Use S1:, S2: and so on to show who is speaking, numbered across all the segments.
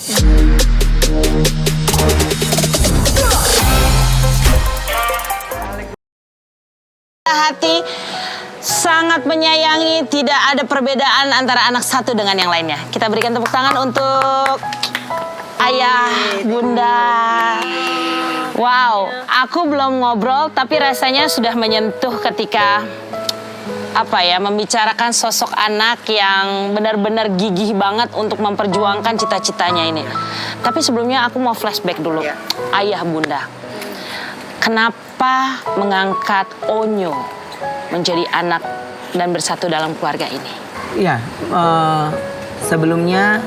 S1: Hati sangat menyayangi, tidak ada perbedaan antara anak satu dengan yang lainnya. Kita berikan tepuk tangan untuk ayah, bunda. Wow, aku belum ngobrol tapi rasanya sudah menyentuh ketika membicarakan sosok anak yang benar-benar gigih banget untuk memperjuangkan cita-citanya ini. Tapi sebelumnya aku mau flashback dulu. Ayah, bunda, kenapa mengangkat Onyo menjadi anak dan bersatu dalam keluarga ini?
S2: Iya, sebelumnya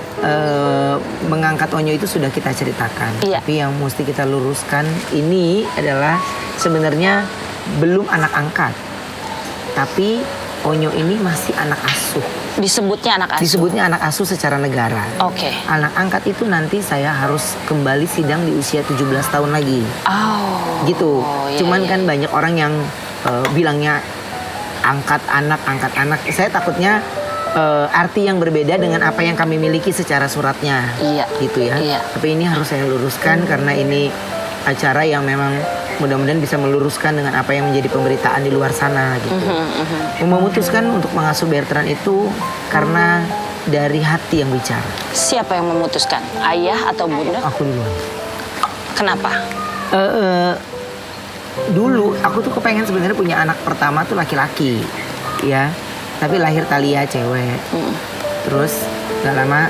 S2: mengangkat Onyo itu sudah kita ceritakan.
S1: Iya.
S2: Tapi yang mesti kita luruskan ini adalah sebenarnya belum anak angkat. Tapi Onyo ini masih anak asuh.
S1: Disebutnya anak asuh?
S2: Disebutnya anak asuh secara negara.
S1: Oke.
S2: Anak angkat itu nanti saya harus kembali sidang di usia 17 tahun lagi.
S1: Oh.
S2: Gitu.
S1: Iya,
S2: Cuman
S1: iya.
S2: kan banyak orang yang bilangnya angkat anak. Saya takutnya arti yang berbeda dengan apa yang kami miliki secara suratnya.
S1: Iya.
S2: Gitu ya.
S1: Iya.
S2: Tapi ini harus saya luruskan karena ini acara yang memang mudah-mudahan bisa meluruskan dengan apa yang menjadi pemberitaan di luar sana gitu. Memutuskan untuk mengasuh Bertrand itu karena dari hati yang bicara.
S1: Siapa yang memutuskan? Ayah atau bunda?
S2: Aku duluan.
S1: Kenapa?
S2: Dulu aku tuh kepengen sebenarnya punya anak pertama tuh laki-laki, ya. Tapi lahir Thalia cewek. Terus gak lama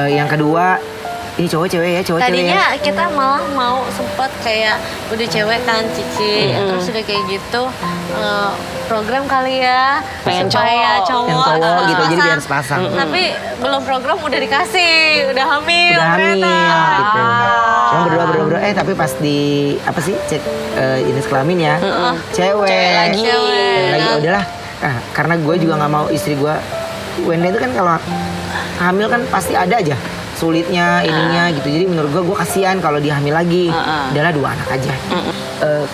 S2: yang kedua ini cewek ya,
S3: Tadinya kita malah mau sempat kayak udah cewek kan Cici, terus udah kayak gitu program kali ya
S1: Pengen
S3: supaya
S1: cowok.
S2: yang cowok gitu, jadi biar sepasang.
S3: Tapi belum program udah dikasih, udah hamil.
S2: Udah hamil
S3: ternyata.
S2: gitu. Cuma berdua tapi pas di cek jenis kelamin ya, cewek
S1: lagi.
S2: Cewek lagi udahlah. Nah, karena gue juga nggak mau istri gue Wenda itu kan kalau hamil kan pasti ada aja sulitnya ininya gitu. Jadi menurut gue kasihan kalau dia hamil lagi. Udahlah 2 anak aja.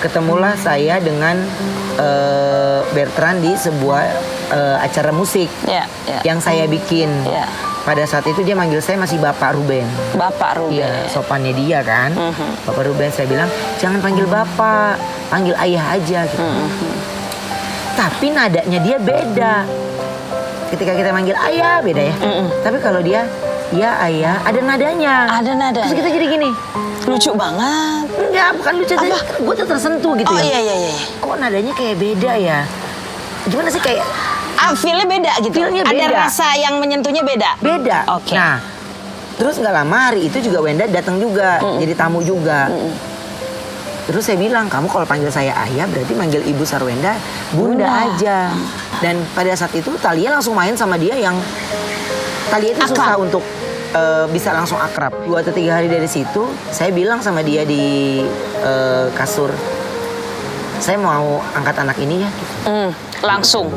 S2: Ketemulah saya dengan Bertrand di sebuah acara musik yang saya bikin. Pada saat itu dia manggil saya masih Bapak Ruben.
S1: Bapak Ruben.
S2: Iya, sopannya dia kan. Bapak Ruben, saya bilang jangan panggil Bapak, panggil Ayah aja gitu. Tapi nadanya dia beda. Ketika kita manggil Ayah beda ya. Tapi kalau dia ya Ayah, ada nadanya.
S1: Ada nada.
S2: Terus kita jadi gini.
S1: Lucu banget.
S2: Enggak, bukan lucu. Gue tuh tersentuh gitu
S1: Oh
S2: ya.
S1: iya.
S2: Kok nadanya kayak beda ya? Gimana sih kayak
S1: Feel-nya beda gitu.
S2: Feel-nya
S1: Ada
S2: beda.
S1: rasa yang menyentuhnya beda.
S2: beda.
S1: Oke.
S2: Nah, terus nggak lama hari itu juga Wenda datang juga, jadi tamu juga. Terus saya bilang, kamu kalau panggil saya Ayah berarti manggil Ibu Sarwenda Bunda aja. Dan pada saat itu Thalia langsung main sama dia yang Thalia itu susah untuk bisa langsung akrab. 2 atau 3 hari dari situ saya bilang sama dia di kasur, saya mau angkat anak ini ya.
S1: Langsung.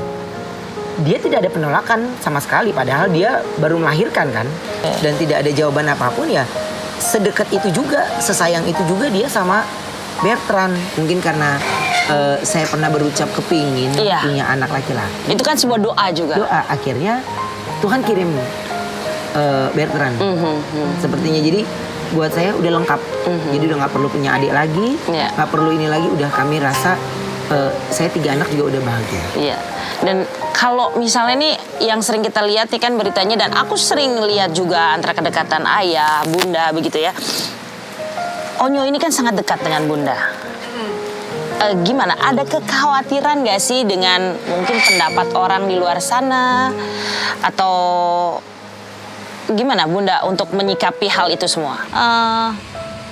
S2: Dia tidak ada penolakan sama sekali, padahal dia baru melahirkan kan. Dan tidak ada jawaban apapun ya. Sedekat itu juga, sesayang itu juga dia sama Bertrand. Mungkin karena saya pernah berucap kepingin punya anak laki-laki.
S1: Itu kan sebuah doa juga.
S2: Doa, akhirnya Tuhan kirim Bertrand. Sepertinya jadi buat saya udah lengkap. Jadi udah gak perlu punya adik lagi, gak perlu ini lagi. Udah kami rasa saya 3 anak juga udah bahagia.
S1: Iya. Dan kalau misalnya nih yang sering kita lihat nih kan beritanya, dan aku sering lihat juga antara kedekatan ayah, bunda begitu ya. Onyo ini kan sangat dekat dengan bunda. Gimana? Ada kekhawatiran gak sih dengan mungkin pendapat orang di luar sana? Atau gimana bunda untuk menyikapi hal itu semua?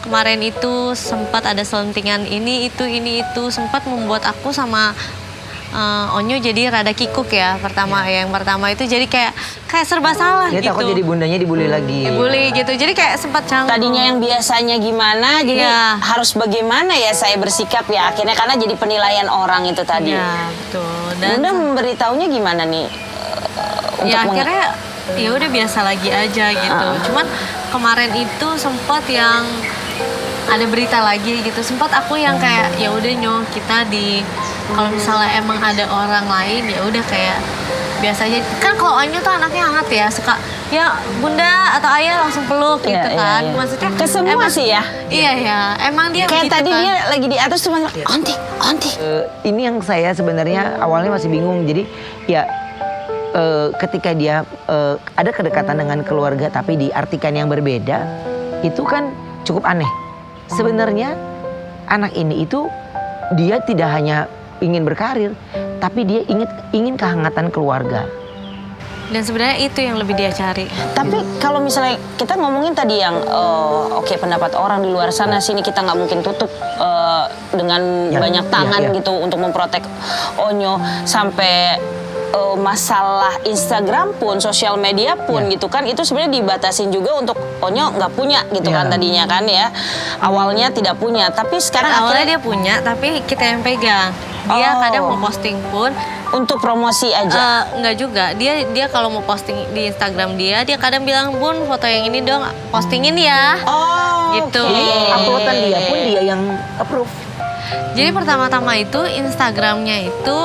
S3: Kemarin itu sempat ada selentingan ini itu sempat membuat aku sama Onyo jadi rada kikuk ya yang pertama itu jadi kayak serba salah
S2: Dia
S3: gitu.
S2: takut jadi bundanya dibully lagi.
S3: Dibully gitu, jadi kayak sempat canggung.
S1: Tadinya yang biasanya gimana, jadi harus bagaimana ya saya bersikap ya akhirnya karena jadi penilaian orang itu tadi.
S3: Iya betul. Dan
S1: Bunda memberitahunya gimana nih?
S3: ya akhirnya ya udah biasa lagi aja gitu. Cuman kemarin itu sempat yang ada berita lagi gitu. Sempat aku yang kayak ya udah Nyo, kita kalau misalnya emang ada orang lain ya udah kayak biasa aja. Kan kalau Onyo tuh anaknya hangat ya, suka ya bunda atau ayah langsung peluk gitu
S1: Iya,
S3: kan.
S1: iya.
S3: Maksudnya
S1: Ke semua sih ya.
S3: Iya ya, emang dia
S1: Kayak
S3: begitu
S1: tadi
S3: kan.
S1: dia lagi di atas cuma onti.
S2: Ini yang saya sebenarnya awalnya masih bingung. Jadi ya ketika dia ada kedekatan dengan keluarga tapi diartikan yang berbeda, itu kan cukup aneh. Sebenarnya anak ini itu dia tidak hanya ingin berkarir, tapi dia ingin kehangatan keluarga.
S3: Dan sebenarnya itu yang lebih dia cari.
S1: Tapi kalau misalnya kita ngomongin tadi yang oke, pendapat orang di luar sana sini kita nggak mungkin tutup dengan
S2: Ya,
S1: banyak tangan
S2: ya.
S1: gitu untuk memprotek Onyo sampai masalah Instagram pun, sosial media pun
S2: Ya.
S1: gitu kan, itu sebenarnya dibatasin juga untuk Onyo nggak punya gitu
S2: Ya.
S1: kan tadinya kan ya, awalnya tidak punya, tapi sekarang
S3: Awalnya
S1: akhirnya
S3: dia punya, tapi kita yang pegang. Dia
S1: Oh.
S3: kadang mau posting pun
S1: untuk promosi aja.
S3: enggak juga. Dia kalau mau posting di Instagram dia kadang bilang, "Bun, foto yang ini dong, postingin ya."
S1: Oh,
S3: Gitu.
S1: oke.
S2: Jadi uploadan dia pun dia yang approve.
S3: Jadi pertama-tama itu Instagramnya itu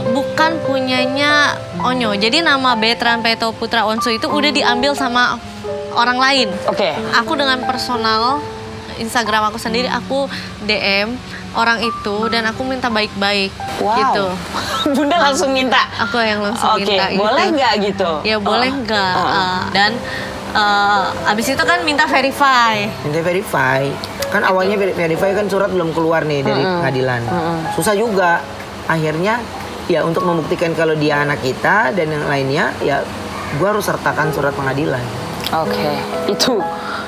S3: bukan punyanya Onyo. Jadi nama Betran Peto Putra Onsu itu udah diambil sama orang lain.
S1: Oke.
S3: Aku dengan personal Instagram aku sendiri, aku DM orang itu dan aku minta baik-baik
S1: Wow.
S3: gitu.
S1: Bunda langsung minta.
S3: Aku yang langsung
S1: Oke,
S3: minta gitu.
S1: boleh nggak gitu?
S3: Ya boleh
S1: Oh.
S3: nggak.
S1: Oh.
S3: Dan abis itu kan minta verify.
S2: Minta verify. Kan awalnya verify kan surat belum keluar nih dari pengadilan. Susah juga. Akhirnya ya untuk membuktikan kalau dia anak kita dan yang lainnya ya gua harus sertakan surat pengadilan.
S1: Oke, itu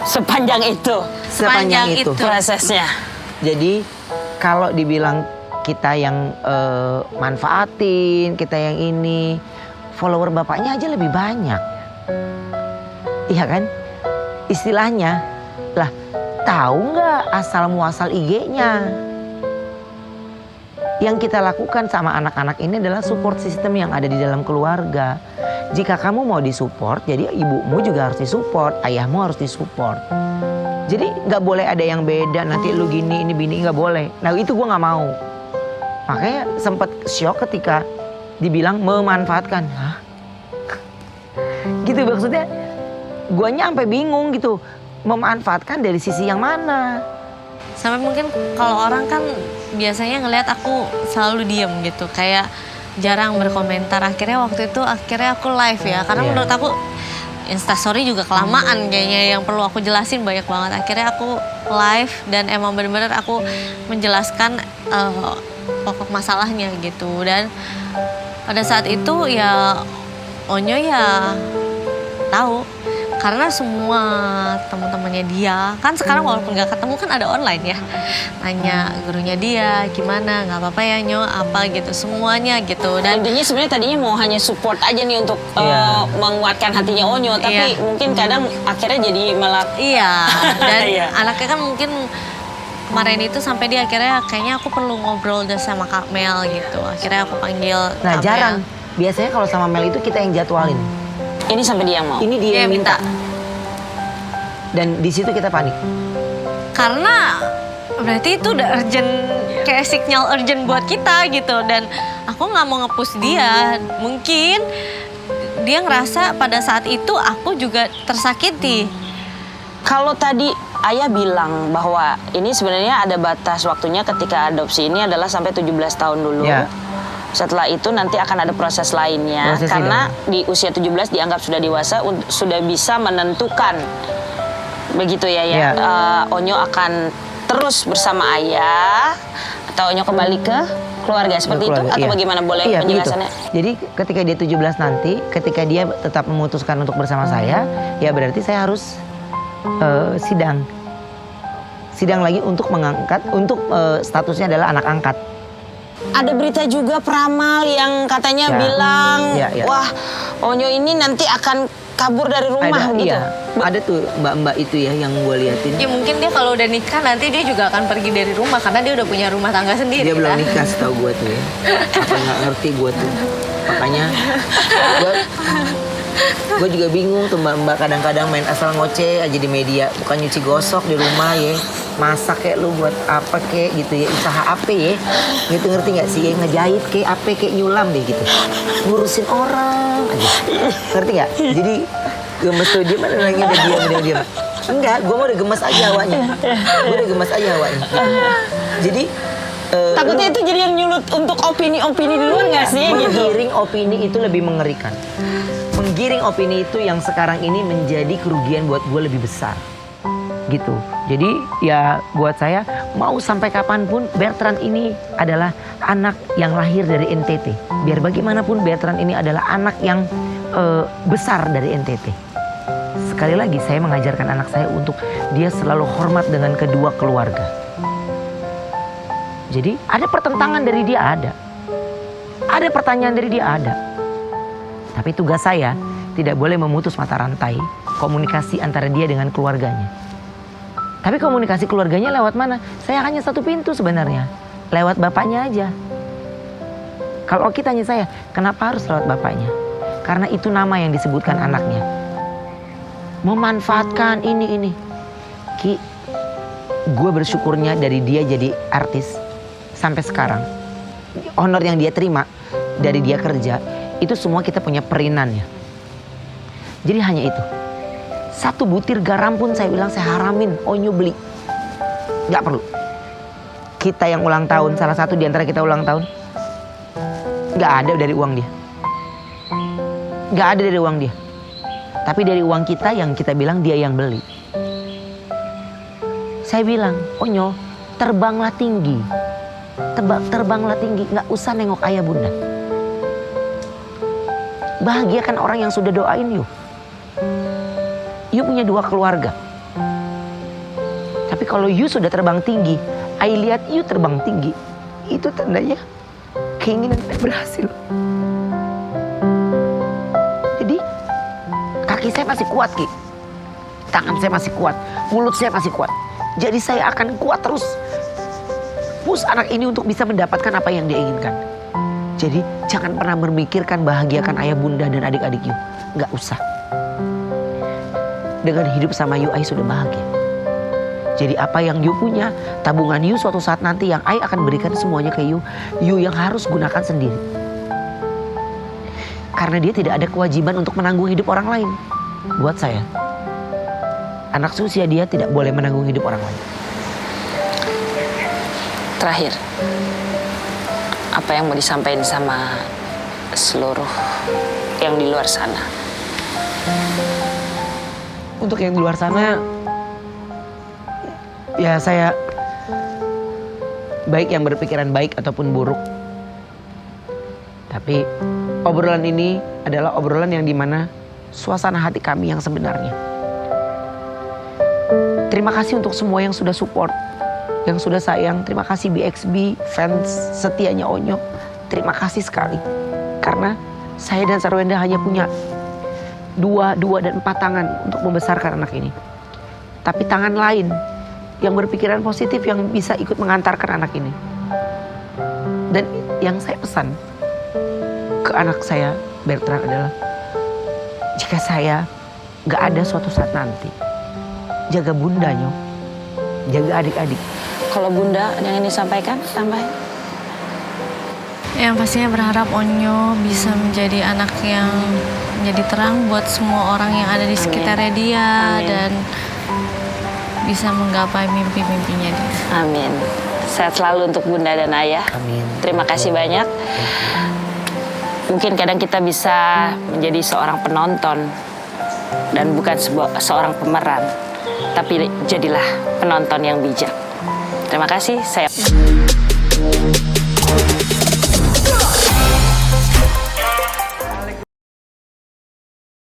S1: sepanjang itu
S3: Sepanjang itu.
S1: prosesnya.
S2: Jadi kalau dibilang kita yang manfaatin, kita yang ini, follower bapaknya aja lebih banyak. Iya kan? Istilahnya, lah tahu nggak asal muasal IG-nya? Yang kita lakukan sama anak-anak ini adalah support system yang ada di dalam keluarga. Jika kamu mau disupport, jadi ibumu juga harus disupport, ayahmu harus disupport. Jadi nggak boleh ada yang beda, nanti lu gini, ini bini, nggak boleh. Nah itu gue nggak mau. Makanya sempat shock ketika dibilang memanfaatkan. Hah? Gitu maksudnya, guanya sampai bingung gitu. Memanfaatkan dari sisi yang mana?
S3: Sampai mungkin kalau orang kan biasanya ngelihat aku selalu diem gitu, kayak jarang berkomentar. Akhirnya waktu itu aku live ya, karena
S2: Iya.
S3: menurut aku Instastory juga kelamaan kayaknya, yang perlu aku jelasin banyak banget. Akhirnya aku live dan emang bener-bener aku menjelaskan pokok masalahnya gitu. Dan pada saat itu ya Onyo ya tahu, karena semua teman-temannya dia kan sekarang walaupun gak ketemu kan ada online ya, nanya gurunya dia gimana, nggak apa-apa ya Nyo, apa gitu, semuanya gitu. Dan
S1: Intinya sebenarnya tadinya mau hanya support aja nih untuk
S2: Iya.
S1: menguatkan hatinya Onyo, tapi
S3: Iya.
S1: mungkin kadang akhirnya jadi malah
S3: iya, dan
S1: Iya.
S3: anaknya kan mungkin kemarin itu sampai dia akhirnya kayaknya aku perlu ngobrol deh sama Kak Mel gitu. Akhirnya aku panggil
S2: Nah
S3: Kak
S2: jarang.
S3: Mel.
S2: Biasanya kalau sama Mel itu kita yang jadwalin.
S1: ini sampai dia yang mau.
S2: Ini dia
S3: Dia
S2: yang minta.
S3: minta.
S2: Dan di situ kita panik.
S3: Karena berarti itu udah urgent, kayak sinyal urgent buat kita gitu. Dan aku nggak mau nge-push dia. Mungkin dia ngerasa pada saat itu aku juga tersakiti.
S1: Kalau tadi ayah bilang bahwa ini sebenarnya ada batas waktunya ketika adopsi ini adalah sampai 17 tahun dulu.
S2: Ya.
S1: Setelah itu nanti akan ada proses lainnya.
S2: Proses
S1: karena di usia 17 dianggap sudah dewasa, sudah bisa menentukan. Begitu ya.
S2: Ya.
S1: Onyo akan terus bersama ayah atau Onyo kembali ke keluarga seperti
S2: Keluarga,
S1: itu atau
S2: iya.
S1: bagaimana boleh
S2: Iya, begitu.
S1: penjelasannya?
S2: Jadi ketika dia 17 nanti, ketika dia tetap memutuskan untuk bersama saya, ya berarti saya harus sidang. Sidang lagi untuk mengangkat, untuk statusnya adalah anak angkat.
S1: Ada berita juga Pramal yang katanya
S2: Ya.
S1: bilang,
S2: Ya, ya.
S1: wah Onyo ini nanti akan kabur dari rumah gitu.
S2: Iya, ada tuh mbak-mbak itu ya yang gue liatin.
S3: Ya mungkin dia kalau udah nikah nanti dia juga akan pergi dari rumah karena dia udah punya rumah tangga sendiri.
S2: Dia belum
S3: kan?
S2: nikah setahu gue tuh ya. Apa nggak ngerti gue tuh. Makanya gue Gue juga bingung tuh mbak-mbak kadang-kadang main asal ngoceh aja di media. Bukan nyuci gosok di rumah ya. Masak kayak lu buat apa kayak gitu ya. Usaha apa ya. Gitu ngerti gak sih? Ngejahit kayak apa kayak nyulam deh gitu. Ngurusin orang aja. Ngerti gak? Jadi gemes tuh dia mana orangnya udah diam. Enggak, gue mau udah gemes aja awaknya. Gue udah gemes aja awaknya. Gitu. Jadi
S1: Takutnya itu jadi yang nyulut untuk opini-opini di luar nggak sih gitu?
S2: menggiring opini itu lebih mengerikan. Menggiring opini itu yang sekarang ini menjadi kerugian buat gue lebih besar. Gitu. Jadi ya buat saya mau sampai kapanpun Bertrand ini adalah anak yang lahir dari NTT. Biar bagaimanapun Bertrand ini adalah anak yang besar dari NTT. Sekali lagi saya mengajarkan anak saya untuk dia selalu hormat dengan kedua keluarga. Jadi ada pertentangan dari dia ada. Ada pertanyaan dari dia ada. Tapi tugas saya tidak boleh memutus mata rantai komunikasi antara dia dengan keluarganya. Tapi komunikasi keluarganya lewat mana? Saya hanya satu pintu sebenarnya. Lewat bapaknya aja. Kalau kita tanya saya, kenapa harus lewat bapaknya? Karena itu nama yang disebutkan anaknya. Memanfaatkan ini. Ki, gue bersyukurnya dari dia jadi artis. Sampai sekarang honor yang dia terima dari dia kerja itu semua kita punya perinannya. Jadi hanya itu. Satu butir garam pun saya bilang saya haramin Onyo beli. Gak perlu. Kita yang ulang tahun, salah satu di antara kita ulang tahun, gak ada dari uang dia. Gak ada dari uang dia. Tapi dari uang kita yang kita bilang dia yang beli. Saya bilang, Onyo terbanglah tinggi. Terbanglah tinggi, nggak usah nengok ayah bunda. Bahagiakan orang yang sudah doain you. You punya dua keluarga. Tapi kalau you sudah terbang tinggi, I lihat you terbang tinggi, itu tandanya keinginan tidak berhasil. Jadi kaki saya masih kuat Ki, tangan saya masih kuat, mulut saya masih kuat. Jadi saya akan kuat terus. Push anak ini untuk bisa mendapatkan apa yang dia inginkan. Jadi jangan pernah memikirkan bahagiakan ayah bunda dan adik-adik you. Gak usah. Dengan hidup sama you, I sudah bahagia. Jadi apa yang you punya, tabungan you suatu saat nanti yang I akan berikan semuanya ke you. You yang harus gunakan sendiri. Karena dia tidak ada kewajiban untuk menanggung hidup orang lain. Buat saya, anak seusia dia tidak boleh menanggung hidup orang lain.
S1: Terakhir, apa yang mau disampaikan sama seluruh yang di luar sana?
S2: Untuk yang di luar sana, ya saya baik yang berpikiran baik ataupun buruk. Tapi obrolan ini adalah obrolan yang dimana suasana hati kami yang sebenarnya. Terima kasih untuk semua yang sudah support, yang sudah sayang. Terima kasih BXB, fans setianya Onyo. Terima kasih sekali. Karena saya dan Sarwenda hanya punya dua dan 4 tangan untuk membesarkan anak ini. Tapi tangan lain yang berpikiran positif yang bisa ikut mengantarkan anak ini. Dan yang saya pesan ke anak saya Bertrand adalah, jika saya gak ada suatu saat nanti, jaga bundanya, jaga adik-adik.
S1: Kalau bunda yang ini sampaikan, tambahin.
S3: Yang pastinya berharap Onyo bisa menjadi anak yang menjadi terang buat semua orang yang ada di sekitarnya dia.
S1: Amin.
S3: Dan bisa menggapai mimpi-mimpinya dia.
S1: Amin. Sehat selalu untuk bunda dan ayah.
S2: Amin.
S1: Terima kasih banyak. Mungkin kadang kita bisa menjadi seorang penonton dan bukan seorang pemeran. Tapi jadilah penonton yang bijak. Terima kasih. Saya